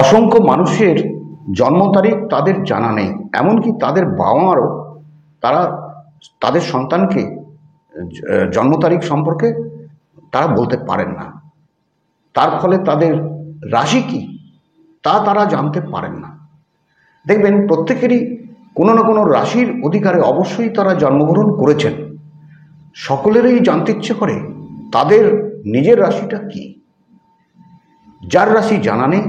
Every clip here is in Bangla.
অসংখ্য মানুষের জন্ম তারিখ তাদের জানা নেই, এমনকি তাদের বাবা মারও তারা তাদের সন্তানকে জন্ম তারিখ সম্পর্কে তারা বলতে পারেন না। তার ফলে তাদের রাশি কি তা তারা জানতে পারেন না। দেখবেন প্রত্যেকেরই কোনো না কোনো রাশির অধিকারে অবশ্যই তারা জন্মগ্রহণ করেছেন। সকলেরই জানতে ইচ্ছে করে তাদের নিজের রাশিটা কি। যার রাশি জানা নেই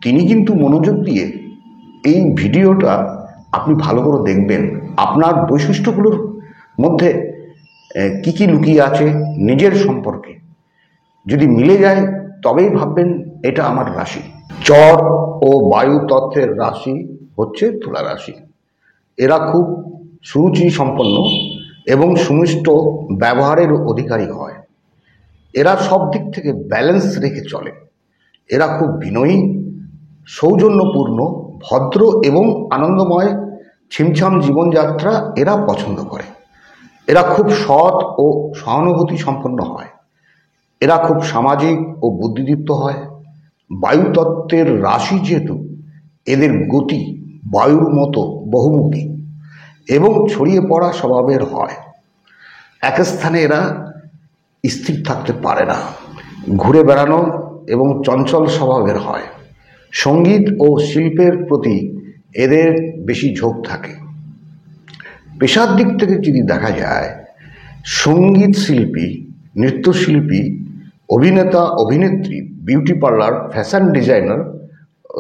তিনি কিন্তু মনোযোগ দিয়ে এই ভিডিওটা আপনি ভালো করে দেখবেন। আপনার বৈশিষ্ট্যগুলোর মধ্যে কি কি লুকিয়ে আছে নিজের সম্পর্কে যদি মিলে যায় তবেই ভাববেন এটা আমার রাশি। চর ও বায়ু তত্ত্বের রাশি হচ্ছে তুলা রাশি। এরা খুব সুরুচি সম্পন্ন এবং সুমিষ্ট ব্যবহারের অধিকারী হয়। এরা সব দিক থেকে ব্যালেন্স রেখে চলে। এরা খুব বিনয়ী, সৌজন্যপূর্ণ, ভদ্র এবং আনন্দময় ছিমছাম জীবনযাত্রা এরা পছন্দ করে। এরা খুব সৎ ও সহানুভূতি সম্পন্ন হয়। এরা খুব সামাজিক ও বুদ্ধিদীপ্ত হয়। বায়ুতত্ত্বের রাশি যেহেতু এদের গতি বায়ুর মতো বহুমুখী এবং ছড়িয়ে পড়া স্বভাবের হয়। এক স্থানে এরা স্থির থাকতে পারে না, ঘুরে বেড়ানো এবং চঞ্চল স্বভাবের হয়। সঙ্গীত ও শিল্পের প্রতি এদের বেশি ঝোঁক থাকে। পেশার দিক থেকে যদি দেখা যায়, সঙ্গীত শিল্পী, নৃত্যশিল্পী, অভিনেতা, অভিনেত্রী, বিউটি পার্লার, ফ্যাশন ডিজাইনার,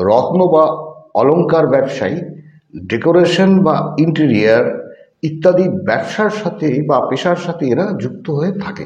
রত্ন বা অলংকার ব্যবসায়ী, ডেকোরেশন বা ইন্টেরিয়ার ইত্যাদি ব্যবসার সাথে বা পেশার সাথে এরা যুক্ত হয়ে থাকে।